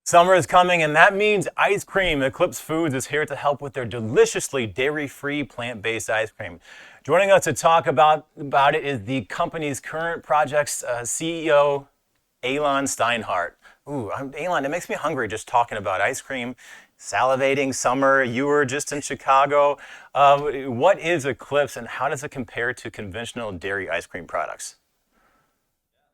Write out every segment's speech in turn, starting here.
Summer is coming, and that means ice cream. Eclipse Foods is here to help with their deliciously dairy-free, plant-based ice cream. Joining us to talk about it is the company's current project's CEO, Elon Steinhardt. Elon, it makes me hungry just talking about ice cream, salivating summer. You were just in Chicago. What is Eclipse, and how does it compare to conventional dairy ice cream products?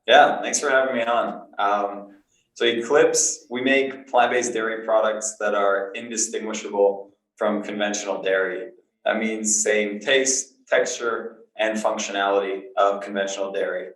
Yeah, thanks for having me on. So Eclipse, we make plant-based dairy products that are indistinguishable from conventional dairy. That means same taste, texture, and functionality of conventional dairy.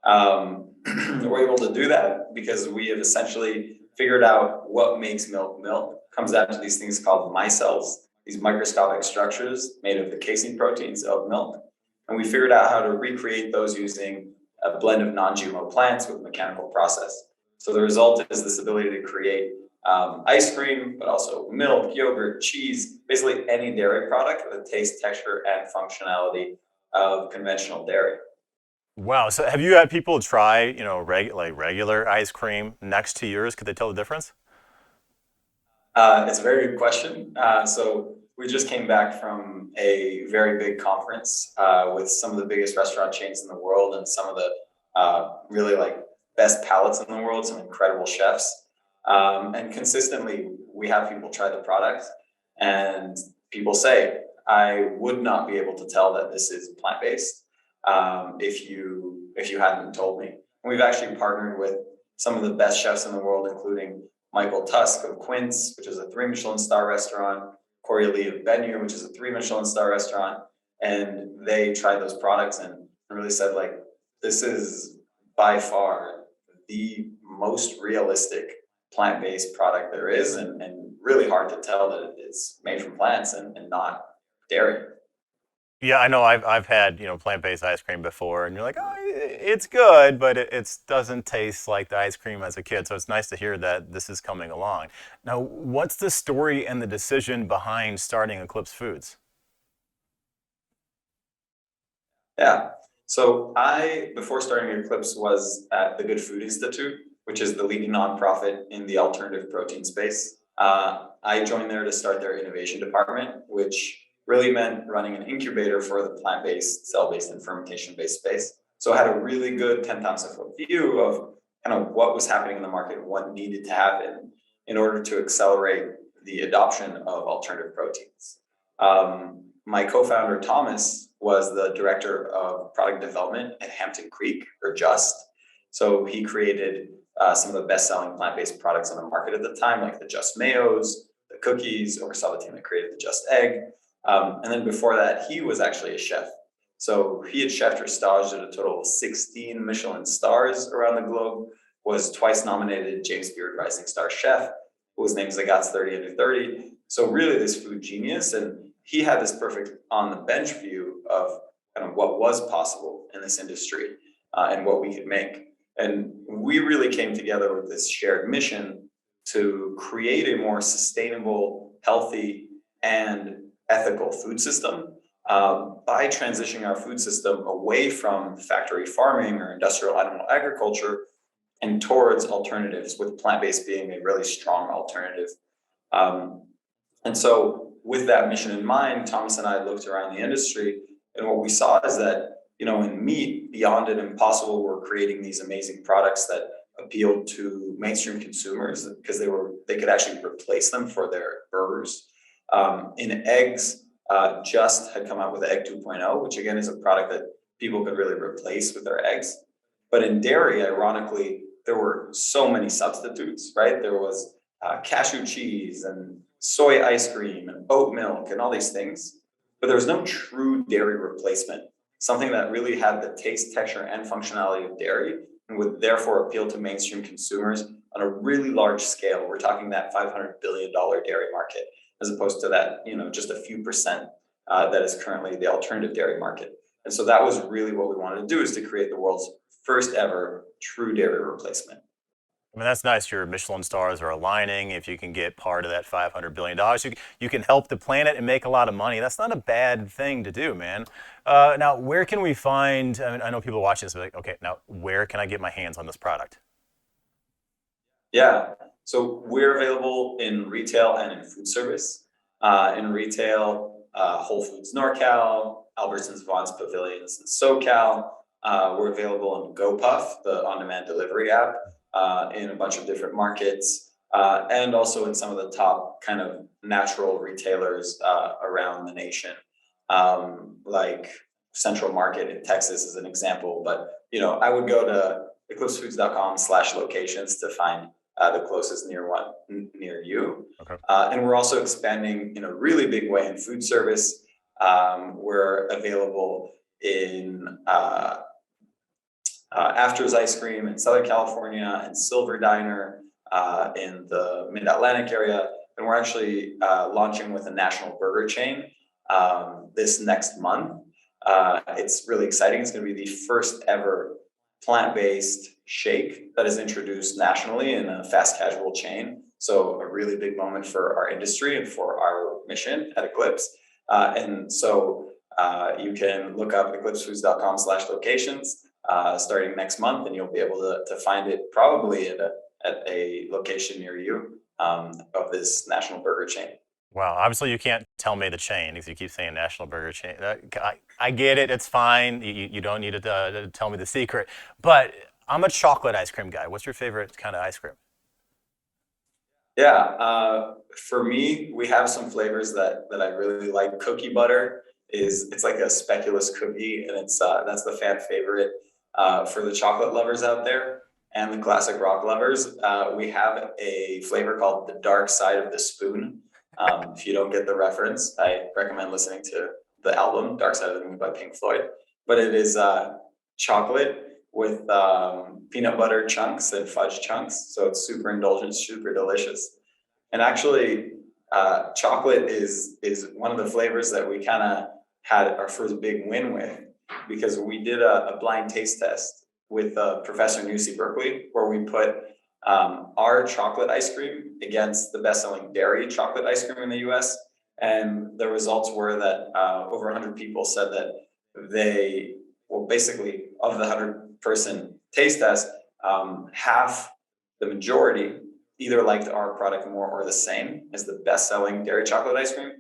We're able to do that because we have essentially figured out what makes milk milk. It comes down to these things called micelles, these microscopic structures made of the casein proteins of milk. And we figured out how to recreate those using a blend of non-GMO plants with mechanical process. So the result is this ability to create ice cream, but also milk, yogurt, cheese, basically any dairy product with the taste, texture, and functionality of conventional dairy. Wow. So have you had people try, like regular ice cream next to yours? Could they tell the difference? It's a very good question. So we just came back from a very big conference with some of the biggest restaurant chains in the world and some of the really like best palates in the world, some incredible chefs. And consistently, we have people try the product, and people say, "I would not be able to tell that this is plant-based if you hadn't told me." And we've actually partnered with some of the best chefs in the world, including Michael Tusk of Quince, which is a 3 Michelin star restaurant, Corey Lee of Venue, which is a 3 Michelin star restaurant, and they tried those products and really said, like, this is by far the most realistic plant-based product there is, and really hard to tell that it's made from plants and not dairy. Yeah, I know. I've had plant-based ice cream before, and you're like, oh, it's good, but it doesn't taste like the ice cream as a kid. So it's nice to hear that this is coming along. Now, what's the story and the decision behind starting Eclipse Foods? Yeah. So I, before starting Eclipse, was at the Good Food Institute, which is the leading nonprofit in the alternative protein space. I joined there to start their innovation department, which really meant running an incubator for the plant-based, cell-based, and fermentation-based space. So I had a really good 10,000-foot view of kind of what was happening in the market, what needed to happen in order to accelerate the adoption of alternative proteins. My co-founder, Thomas, was the director of product development at Hampton Creek, or Just. So he created some of the best-selling plant-based products on the market at the time, like the Just Mayos, the cookies, oversaw the team that created the Just Egg. And then before that, he was actually a chef. So he had chefed or staged at a total of 16 Michelin stars around the globe, was twice nominated James Beard Rising Star Chef, whose name is Agats 30 Under 30. So really this food genius, and he had this perfect on the bench view of kind of what was possible in this industry and what we could make. And we really came together with this shared mission to create a more sustainable, healthy, and ethical food system by transitioning our food system away from factory farming or industrial animal agriculture and towards alternatives, with plant-based being a really strong alternative. And so with that mission in mind, Thomas and I looked around the industry, and what we saw is that, in meat, beyond it impossible, we're creating these amazing products that appealed to mainstream consumers because they could actually replace them for their burgers. In eggs, Just had come out with Egg 2.0, which again is a product that people could really replace with their eggs. But in dairy, ironically, there were so many substitutes, right? There was cashew cheese and soy ice cream and oat milk and all these things, but there was no true dairy replacement, something that really had the taste, texture, and functionality of dairy and would therefore appeal to mainstream consumers on a really large scale. We're talking that $500 billion dairy market, as opposed to that, just a few percent that is currently the alternative dairy market. And so that was really what we wanted to do, is to create the world's first ever true dairy replacement. I mean, that's nice. Your Michelin stars are aligning. If you can get part of that $500 billion, you can help the planet and make a lot of money. That's not a bad thing to do, man. Now, where can we find, I know people watching this are like, okay, now where can I get my hands on this product? Yeah, so we're available in retail and in food service. In retail, Whole Foods NorCal, Albertsons, Vons, Pavilions, and SoCal. We're available in GoPuff, the on-demand delivery app, in a bunch of different markets, and also in some of the top kind of natural retailers around the nation, like Central Market in Texas is an example. But I would go to eclipsefoods.com/locations to find the closest near you. Okay. And we're also expanding in a really big way in food service. We're available in After's Ice Cream in Southern California and Silver Diner in the Mid-Atlantic area. And we're actually launching with a national burger chain this next month. It's really exciting. It's going to be the first ever plant-based shake that is introduced nationally in a fast casual chain. So a really big moment for our industry and for our mission at Eclipse. And so you can look up eclipsefoods.com/locations starting next month, and you'll be able to find it probably at a location near you of this national burger chain. Wow. Obviously, you can't tell me the chain because you keep saying national burger chain. I get it. It's fine. You don't need to tell me the secret. But I'm a chocolate ice cream guy. What's your favorite kind of ice cream? Yeah, for me, we have some flavors that I really like. Cookie butter it's like a speculoos cookie, and it's that's the fan favorite for the chocolate lovers out there and the classic rock lovers. We have a flavor called the dark side of the spoon. If you don't get the reference, I recommend listening to the album Dark Side of the Moon by Pink Floyd. But it is chocolate with peanut butter chunks and fudge chunks. So it's super indulgent, super delicious. And actually, chocolate is one of the flavors that we kind of had our first big win with, because we did a blind taste test with Professor in UC Berkeley, where we put our chocolate ice cream against the best-selling dairy chocolate ice cream in the US. And the results were that over 100 people said that basically, of the 100-person taste test, half, the majority, either liked our product more or the same as the best-selling dairy chocolate ice cream.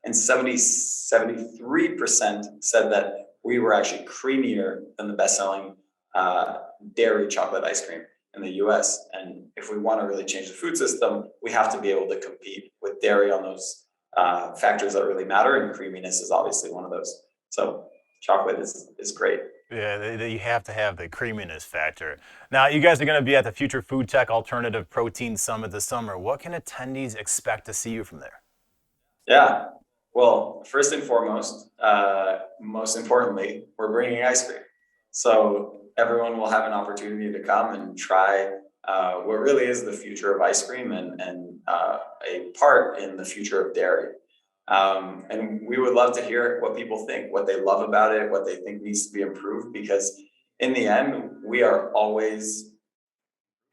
And 73% said that we were actually creamier than the best-selling dairy chocolate ice cream in the US. And if we want to really change the food system, we have to be able to compete with dairy on those factors that really matter, and creaminess is obviously one of those. So chocolate is great. Yeah, you have to have the creaminess factor. Now, you guys are going to be at the Future Food Tech Alternative Protein Summit this summer. What can attendees expect to see you from there? Yeah. Well, first and foremost, most importantly, we're bringing ice cream. So everyone will have an opportunity to come and try what really is the future of ice cream and a part in the future of dairy. And we would love to hear what people think, what they love about it, what they think needs to be improved, because in the end, we are always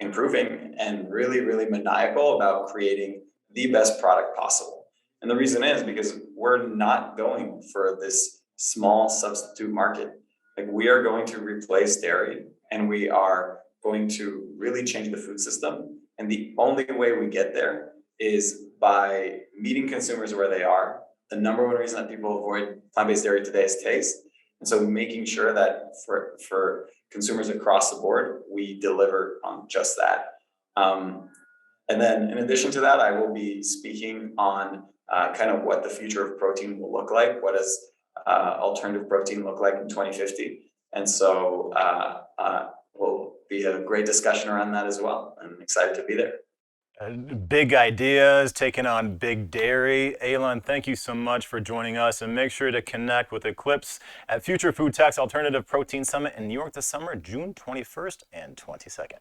improving and really, really maniacal about creating the best product possible. And the reason is because we're not going for this small substitute market. Like, we are going to replace dairy, and we are going to really change the food system. And the only way we get there is by meeting consumers where they are. The number one reason that people avoid plant-based dairy today is taste. And so making sure that for consumers across the board, we deliver on just that. And then in addition to that, I will be speaking on kind of what the future of protein will look like. What does alternative protein look like in 2050? And so will be a great discussion around that as well. I'm excited to be there. Big ideas, taking on big dairy. Elon, thank you so much for joining us, and make sure to connect with Eclipse at Future Food Tech's Alternative Protein Summit in New York this summer, June 21st and 22nd.